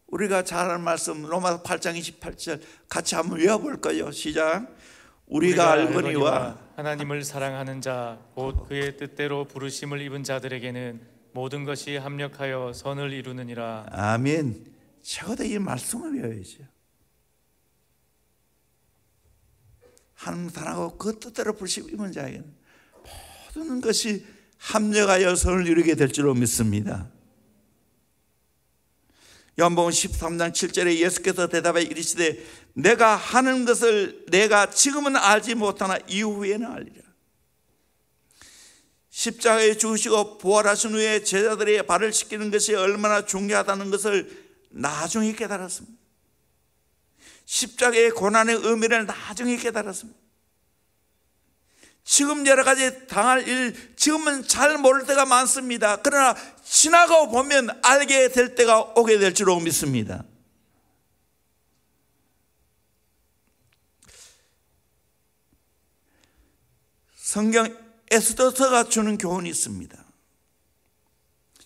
우리가 잘 아는 말씀 로마서 8장 28절 같이 한번 외워볼까요? 시작. 우리가 알거니와 하나님을 사랑하는 자 곧 그의 뜻대로 부르심을 입은 자들에게는 모든 것이 합력하여 선을 이루느니라. 아멘. 적어도 이 말씀을 외워야죠. 하나님 사랑하고 그 뜻대로 부르심을 입은 자에게는 모든 것이 합력하여 선을 이루게 될 줄로 믿습니다. 요한복음 13장 7절에 예수께서 대답하여 이르시되 내가 하는 것을 내가 지금은 알지 못하나 이후에는 알리라. 십자가에 죽으시고 부활하신 후에 제자들의 발을 씻기는 것이 얼마나 중요하다는 것을 나중에 깨달았습니다. 십자가의 고난의 의미를 나중에 깨달았습니다. 지금 여러 가지 당할 일, 지금은 잘 모를 때가 많습니다. 그러나 지나고 보면 알게 될 때가 오게 될 줄로 믿습니다. 성경 에스더서가 주는 교훈이 있습니다.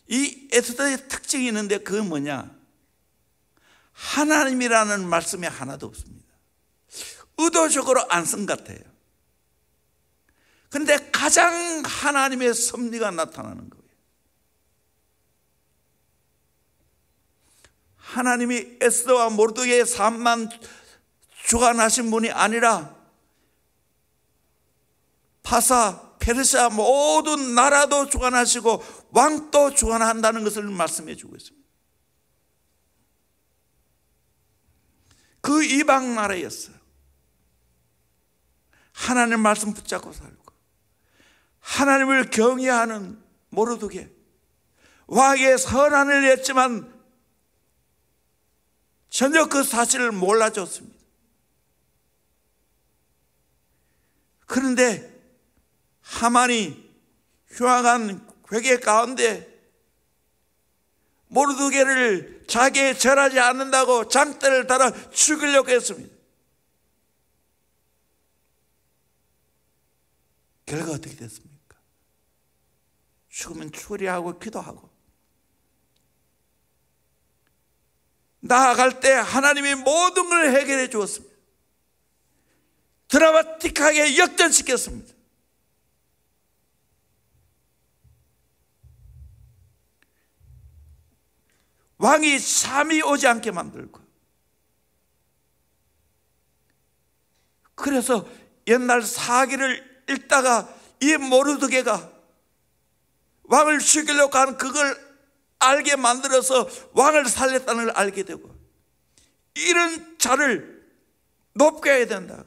이 에스더의 특징이 있는데 그건 뭐냐? 하나님이라는 말씀이 하나도 없습니다. 의도적으로 안 쓴 것 같아요. 그런데 가장 하나님의 섭리가 나타나는 거예요. 하나님이 에스더와 모르드게의 삶만 주관하신 분이 아니라 파사, 페르시아 모든 나라도 주관하시고 왕도 주관한다는 것을 말씀해 주고 있습니다. 그 이방 나라였어요. 하나님 말씀 붙잡고 살고 하나님을 경외하는 모르드게 왕의 선한을 했지만 전혀 그 사실을 몰라줬습니다. 그런데 하만이 흉악한 회개 가운데 모르드게를 자기에 절하지 않는다고 장대를 달아 죽이려고 했습니다. 결과 어떻게 됐습니까? 죽으면 추리하고 기도하고 나아갈 때 하나님이 모든 걸 해결해 주었습니다. 드라마틱하게 역전시켰습니다. 왕이 잠이 오지 않게 만들고, 그래서 옛날 사기를 읽다가 이 모르드게가 왕을 죽이려고 하는 그걸 알게 만들어서 왕을 살렸다는 걸 알게 되고, 이런 자를 높게 해야 된다.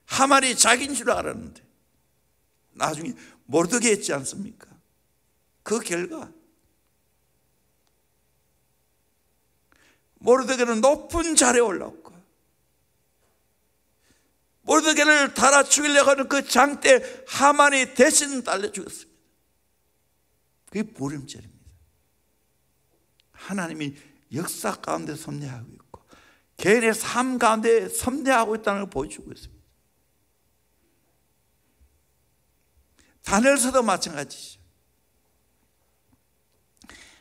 하만이 자기인 줄 알았는데 나중에 모르드게 했지 않습니까? 그 결과 모르드게는 높은 자리에 올랐고, 모르드게를 달아 죽이려고 하는 그 장대 하만이 대신 달려 죽었습니다. 그게 보름절입니다. 하나님이 역사 가운데 섭리하고 있고 개인의 삶 가운데 섭리하고 있다는 걸 보여주고 있습니다. 다니엘서도 마찬가지죠.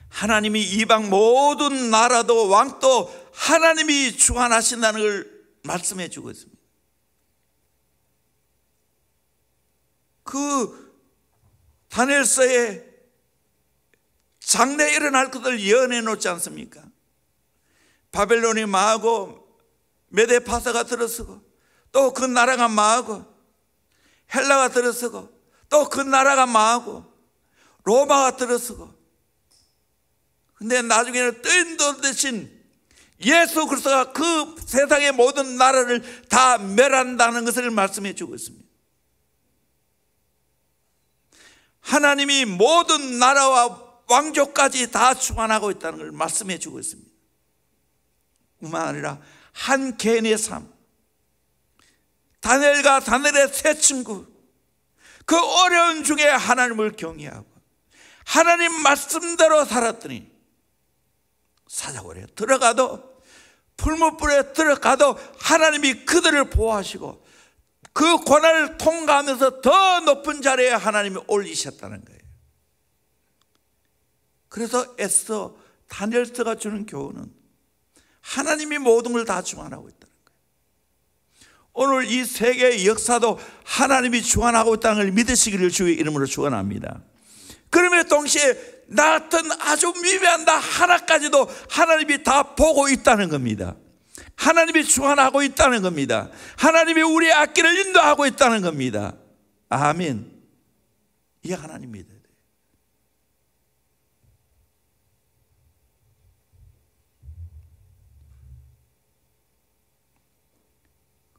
하나님이 이방 모든 나라도 왕도 하나님이 주관하신다는 걸 말씀해 주고 있습니다. 그 다니엘서에 장래에 일어날 것을 예언해 놓지 않습니까? 바벨론이 망하고 메데파사가 들어서고 또 그 나라가 망하고 헬라가 들어서고 또 그 나라가 망하고 로마가 들어서고, 근데 나중에는 뜨인도 대신 예수 그리스도가 그 세상의 모든 나라를 다 멸한다는 것을 말씀해 주고 있습니다. 하나님이 모든 나라와 왕족까지 다 주관하고 있다는 걸 말씀해 주고 있습니다. 뿐만 아니라 한 개인의 삶, 다니엘과 다니엘의 세 친구, 그 어려운 중에 하나님을 경외하고 하나님 말씀대로 살았더니 사자굴에 들어가도 풀무불에 들어가도 하나님이 그들을 보호하시고 그 고난을 통과하면서 더 높은 자리에 하나님이 올리셨다는 거예요. 그래서 에스더, 다니엘서가 주는 교훈은 하나님이 모든 걸 다 주관하고 있다는 거예요. 오늘 이 세계의 역사도 하나님이 주관하고 있다는 걸 믿으시기를 주의 이름으로 축원합니다. 그러면 동시에 나 같은 아주 미미한 나 하나까지도 하나님이 다 보고 있다는 겁니다. 하나님이 주관하고 있다는 겁니다. 하나님이 우리의 앞길을 인도하고 있다는 겁니다. 아멘. 이게 하나님 믿어야 돼요.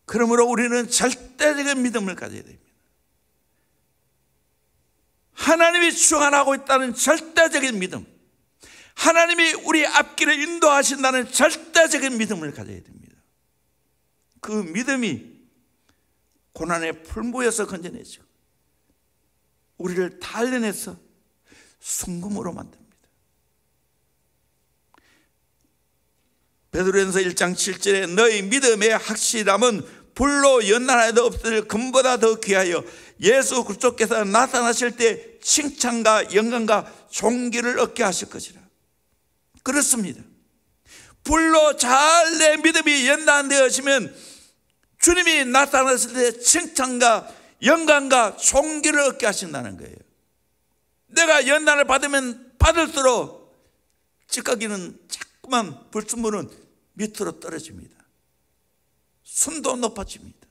그러므로 우리는 절대적인 믿음을 가져야 됩니다. 하나님이 주관하고 있다는 절대적인 믿음, 하나님이 우리 앞길을 인도하신다는 절대적인 믿음을 가져야 됩니다. 그 믿음이 고난의 풀무에서 건져내죠. 우리를 단련해서 순금으로 만듭니다. 베드로전서 1장 7절에 너희 믿음의 확실함은 불로 연단하여도 없을 금보다 더 귀하여 예수 그리스도께서 나타나실 때 칭찬과 영광과 존귀를 얻게 하실 것이라. 그렇습니다. 불로 잘 내 믿음이 연단되어지면 주님이 나타나실 때 칭찬과 영광과 존귀를 얻게 하신다는 거예요. 내가 연단을 받으면 받을수록 찌꺼기는 자꾸만 불순물은 밑으로 떨어집니다. 순도 높아집니다.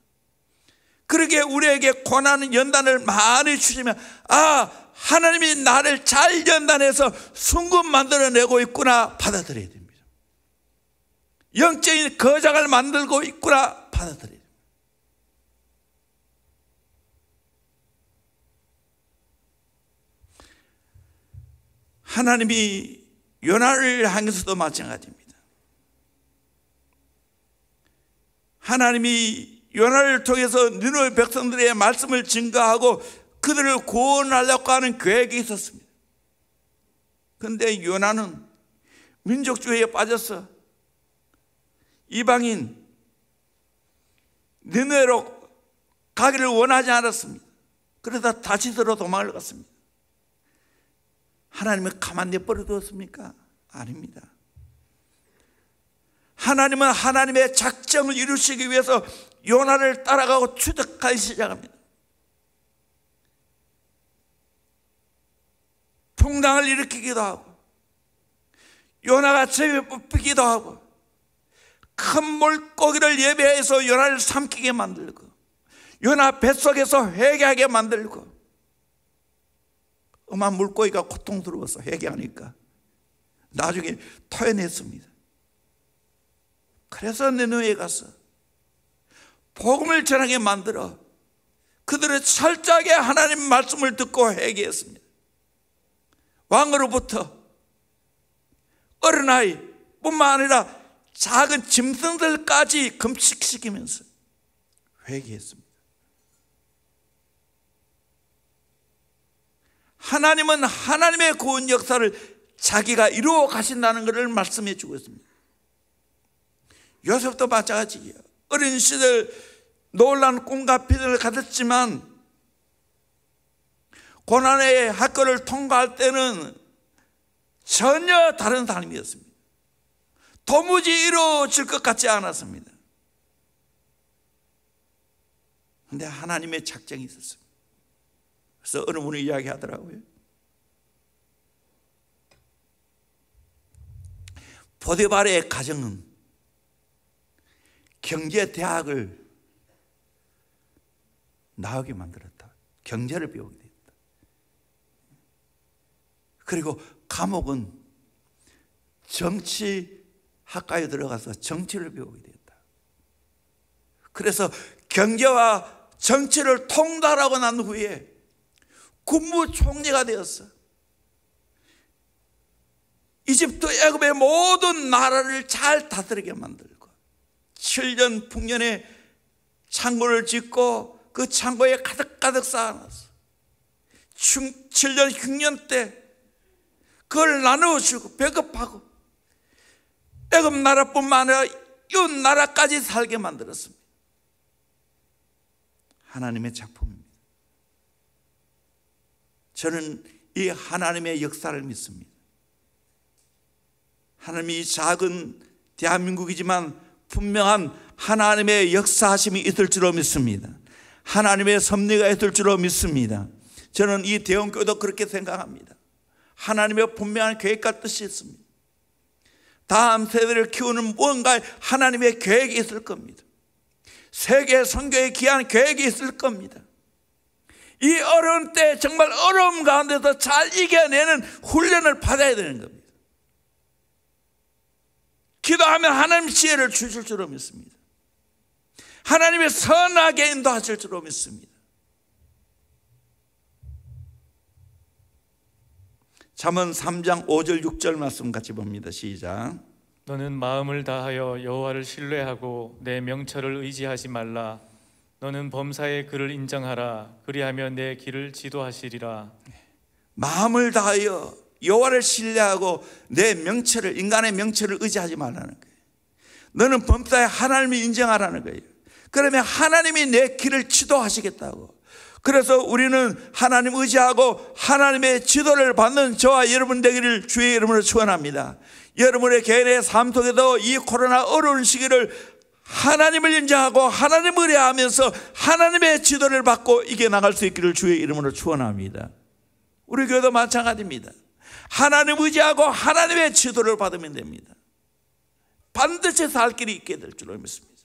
그러기에 우리에게 고난 연단을 많이 주시면 하나님이 나를 잘 연단해서 순금 만들어내고 있구나 받아들여야 됩니다. 영적인 거장을 만들고 있구나 받아들여야 됩니다. 하나님이 요나를 향해서도 마찬가지입니다. 하나님이 요나를 통해서 니느웨 백성들의 말씀을 증거하고 그들을 구원하려고 하는 계획이 있었습니다. 그런데 요나는 민족주의에 빠져서 이방인 니느웨로 가기를 원하지 않았습니다. 그러다 다시스로 도망을 갔습니다. 하나님은 가만 내버려 두었습니까? 아닙니다. 하나님은 하나님의 작정을 이루시기 위해서 요나를 따라가고 추적하기 시작합니다. 풍랑을 일으키기도 하고 요나가 재에 뽑히기도 하고 큰 물고기를 예배해서 요나를 삼키게 만들고 요나 뱃속에서 회개하게 만들고 엄한 물고기가 고통스러워서 회개하니까 나중에 토해냈습니다. 그래서 니느웨에 가서 복음을 전하게 만들어 그들은 철저하게 하나님 말씀을 듣고 회개했습니다. 왕으로부터 어린아이 뿐만 아니라 작은 짐승들까지 금식시키면서 회개했습니다. 하나님은 하나님의 구원 역사를 자기가 이루어 가신다는 것을 말씀해 주고 있습니다. 요셉도 마찬가지예요. 어린 시절 놀란 꿈과 비전을 가졌지만 고난의 학교를 통과할 때는 전혀 다른 삶이었습니다. 도무지 이루어질 것 같지 않았습니다. 그런데 하나님의 작정이 있었습니다. 그래서 어느 분이 이야기하더라고요. 보디발의 가정은 경제대학을 나오게 만들었다. 경제를 배우게 됐다. 그리고 감옥은 정치학과에 들어가서 정치를 배우게 됐다. 그래서 경제와 정치를 통달하고 난 후에 국무총리가 되었어. 이집트 애굽의 모든 나라를 잘 다스리게 만들고 7년 풍년에 창고를 짓고 그 창고에 가득가득 쌓아놨어. 7년 흉년 때 그걸 나누어주고 배급하고 애굽 나라뿐만 아니라 이웃 나라까지 살게 만들었습니다. 하나님의 작품입니다. 저는 이 하나님의 역사를 믿습니다. 하나님이 작은 대한민국이지만 분명한 하나님의 역사하심이 있을 줄로 믿습니다. 하나님의 섭리가 있을 줄로 믿습니다. 저는 이 대형교회도 그렇게 생각합니다. 하나님의 분명한 계획과 뜻이 있습니다. 다음 세대를 키우는 무언가 하나님의 계획이 있을 겁니다. 세계 선교에 귀한 계획이 있을 겁니다. 이 어려운 때 정말 어려움 가운데서 잘 이겨내는 훈련을 받아야 되는 겁니다. 기도하면 하나님 지혜를 주실 줄로 믿습니다. 하나님의 선하게 인도하실 줄로 믿습니다. 잠언 3장 5절 6절 말씀 같이 봅니다. 시작. 너는 마음을 다하여 여호와를 신뢰하고 내 명철을 의지하지 말라. 너는 범사의 그를 인정하라. 그리하면 내 길을 지도하시리라. 마음을 다하여 여호와를 신뢰하고 내 명철을, 인간의 명철을 의지하지 말라는 거예요. 너는 범사의 하나님을 인정하라는 거예요. 그러면 하나님이 내 길을 지도하시겠다고. 그래서 우리는 하나님 의지하고 하나님의 지도를 받는 저와 여러분 되기를 주의 이름으로 축원합니다. 여러분의 개인의 삶 속에도 이 코로나 어려운 시기를 하나님을 인정하고 하나님을 의뢰하면서 하나님의 지도를 받고 이겨나갈 수 있기를 주의 이름으로 축원합니다. 우리 교회도 마찬가지입니다. 하나님 의지하고 하나님의 지도를 받으면 됩니다. 반드시 살 길이 있게 될 줄로 믿습니다.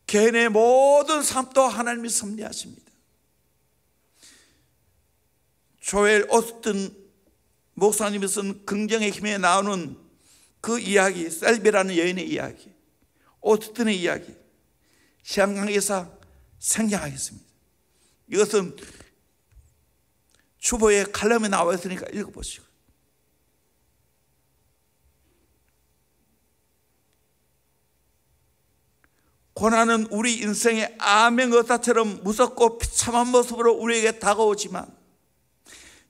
개인의 모든 삶도 하나님이 섭리하십니다. 조엘 오스틴 목사님이 쓴 긍정의 힘에 나오는 그 이야기, 셀비라는 여인의 이야기, 오스틴의 이야기, 시한강에서 생략하겠습니다. 이것은 주보에 칼럼에 나와 있으니까 읽어보시고. 고난은 우리 인생의 암의 의사처럼 무섭고 비참한 모습으로 우리에게 다가오지만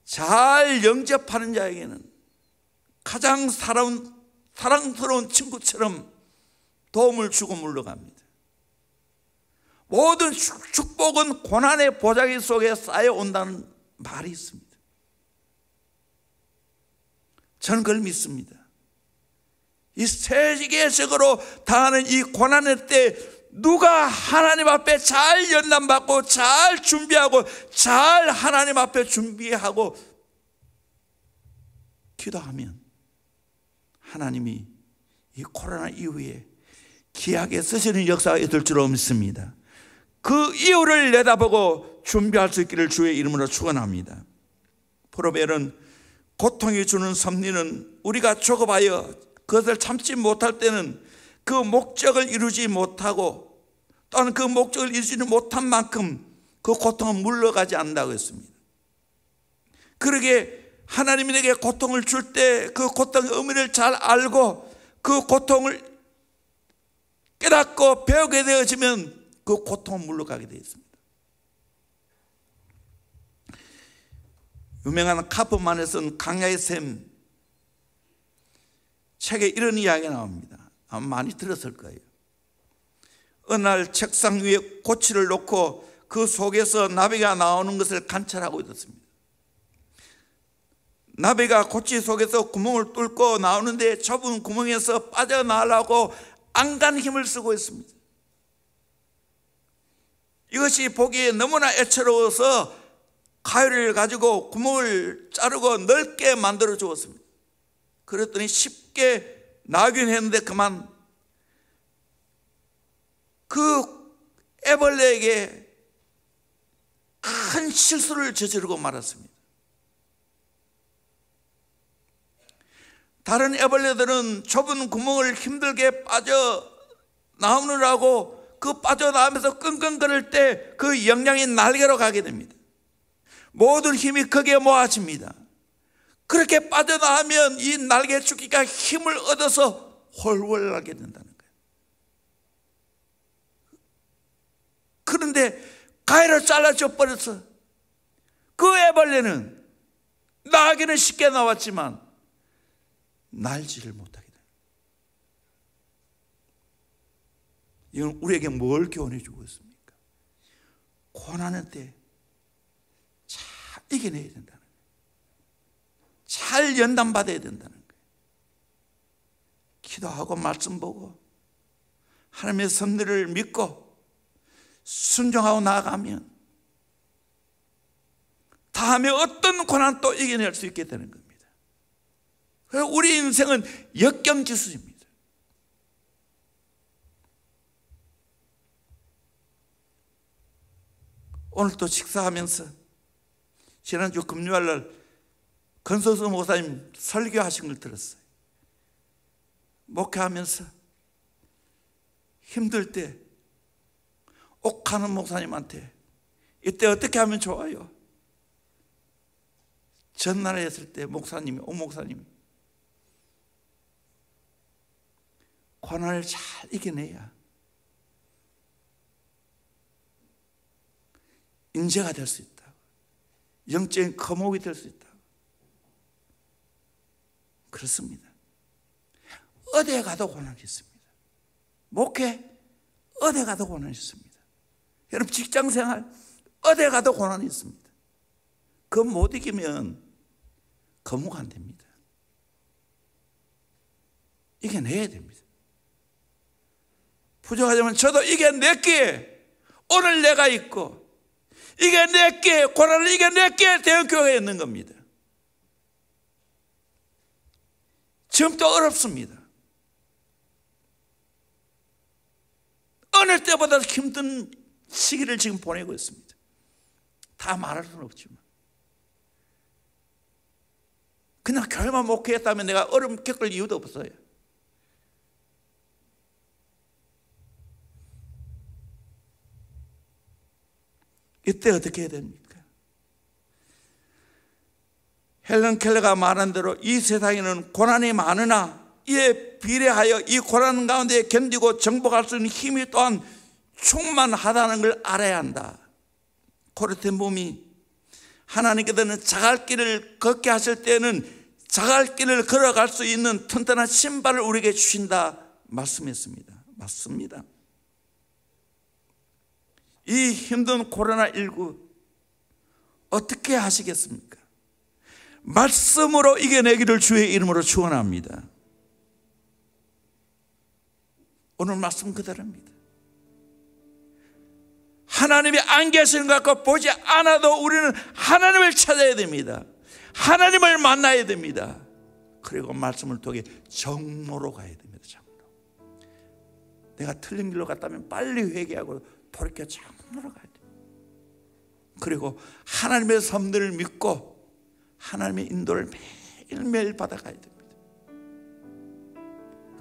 잘 영접하는 자에게는 가장 사랑스러운 친구처럼 도움을 주고 물러갑니다. 모든 축복은 고난의 보자기 속에 쌓여온다는 말이 있습니다. 저는 그걸 믿습니다. 이 세계적으로 당하는 이 고난의 때 누가 하나님 앞에 잘 연단받고 잘 준비하고 잘 하나님 앞에 준비하고 기도하면 하나님이 이 코로나 이후에 귀하게 쓰시는 역사가 있을 줄 믿습니다. 그 이후를 내다보고 준비할 수 있기를 주의 이름으로 축원합니다. 프로벨은 고통이 주는 섭리는 우리가 조급하여 그것을 참지 못할 때는 그 목적을 이루지 못하고 또는 그 목적을 이루지 못한 만큼 그 고통은 물러가지 않는다고 했습니다. 그러게 하나님이 내게 고통을 줄 때 그 고통의 의미를 잘 알고 그 고통을 깨닫고 배우게 되어지면 그 고통은 물러가게 되어 있습니다. 유명한 카프만에 쓴 강야의 샘 책에 이런 이야기가 나옵니다. 아마 많이 들었을 거예요. 어느 날 책상 위에 고치를 놓고 그 속에서 나비가 나오는 것을 관찰하고 있었습니다. 나비가 고치 속에서 구멍을 뚫고 나오는데 좁은 구멍에서 빠져나가려고 안간 힘을 쓰고 있습니다. 이것이 보기에 너무나 애처로워서 가위를 가지고 구멍을 자르고 넓게 만들어 주었습니다. 그랬더니 쉽게 나오긴 했는데 그만 그 애벌레에게 큰 실수를 저지르고 말았습니다. 다른 애벌레들은 좁은 구멍을 힘들게 빠져나오느라고 그 빠져나오면서 끙끙거릴 때 그 영양이 날개로 가게 됩니다. 모든 힘이 거기에 모아집니다. 그렇게 빠져나오면 이 날개죽기가 힘을 얻어서 훨훨 날게 된다는 거예요. 그런데 가위로 잘라져 버렸어. 그 애벌레는 나기는 쉽게 나왔지만 날지를 못하게 됩니다. 이건 우리에게 뭘 교훈해 주고 있습니까? 고난의 때 잘 이겨내야 된다는 거예요. 잘 연단받아야 된다는 거예요. 기도하고 말씀 보고 하나님의 섭리를 믿고 순종하고 나아가면 다음에 어떤 고난도 이겨낼 수 있게 되는 겁니다. 그래서 우리 인생은 역경지수입니다. 오늘 또 식사하면서 지난주 금요일날 권소수 목사님 설교하신 걸 들었어요. 목회하면서 힘들 때 옥하는 목사님한테 이때 어떻게 하면 좋아요? 전날에 했을 때 목사님이 옥 목사님이 고난을 잘 이겨내야 인재가 될 수 있다. 영적인 거목이 될 수 있다. 그렇습니다. 어디에 가도 고난이 있습니다. 목회 어디에 가도 고난이 있습니다. 여러분 직장생활 어디에 가도 고난이 있습니다. 그거 못 이기면 거목 안 됩니다. 이겨내야 됩니다. 부족하지만 저도 이겨냈기에 오늘 내가 있고 이겨냈기에 고난을 이겨냈기에 대형교회에 있는 겁니다. 지금 또 어렵습니다. 어느 때보다 힘든 시기를 지금 보내고 있습니다. 다 말할 수는 없지만 그냥 교회만 목회했다면 내가 어려움 겪을 이유도 없어요. 이때 어떻게 해야 됩니까? 헬런 켈러가 말한 대로 이 세상에는 고난이 많으나 이에 비례하여 이 고난 가운데 견디고 정복할 수 있는 힘이 또한 충만하다는 걸 알아야 한다. 고레된 몸이 하나님께서는 자갈길을 걷게 하실 때는 자갈길을 걸어갈 수 있는 튼튼한 신발을 우리에게 주신다 말씀했습니다. 맞습니다. 이 힘든 코로나19 어떻게 하시겠습니까? 말씀으로 이겨내기를 주의 이름으로 축원합니다. 오늘 말씀 그대로입니다. 하나님이 안 계시는 것 같고 보지 않아도 우리는 하나님을 찾아야 됩니다. 하나님을 만나야 됩니다. 그리고 말씀을 통해 정로로 가야 됩니다. 정로. 내가 틀린 길로 갔다면 빨리 회개하고 돌이켜 정로로 가야 돼요. 그리고 하나님의 섭리를 믿고 하나님의 인도를 매일매일 받아가야 됩니다.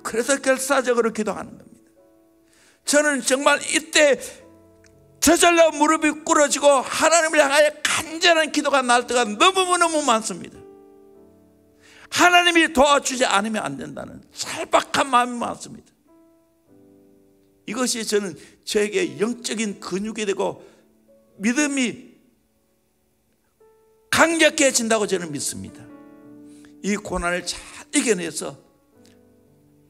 그래서 결사적으로 기도하는 겁니다. 저는 정말 이때 저절로 무릎이 꿇어지고 하나님을 향하여 간절한 기도가 날 때가 너무너무 많습니다. 하나님이 도와주지 않으면 안 된다는 절박한 마음이 많습니다. 이것이 저는 저에게 영적인 근육이 되고 믿음이 강력해진다고 저는 믿습니다. 이 고난을 잘 이겨내서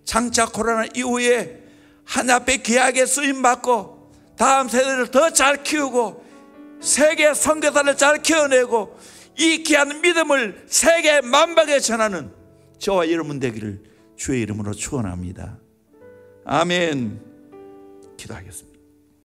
장차 코로나 이후에 하나님 앞에 귀하게 쓰임받고 다음 세대를 더 잘 키우고 세계 선교사를 잘 키워내고 이 귀한 믿음을 세계 만방에 전하는 저와 여러분 되기를 주의 이름으로 축원합니다. 아멘. 기도하겠습니다.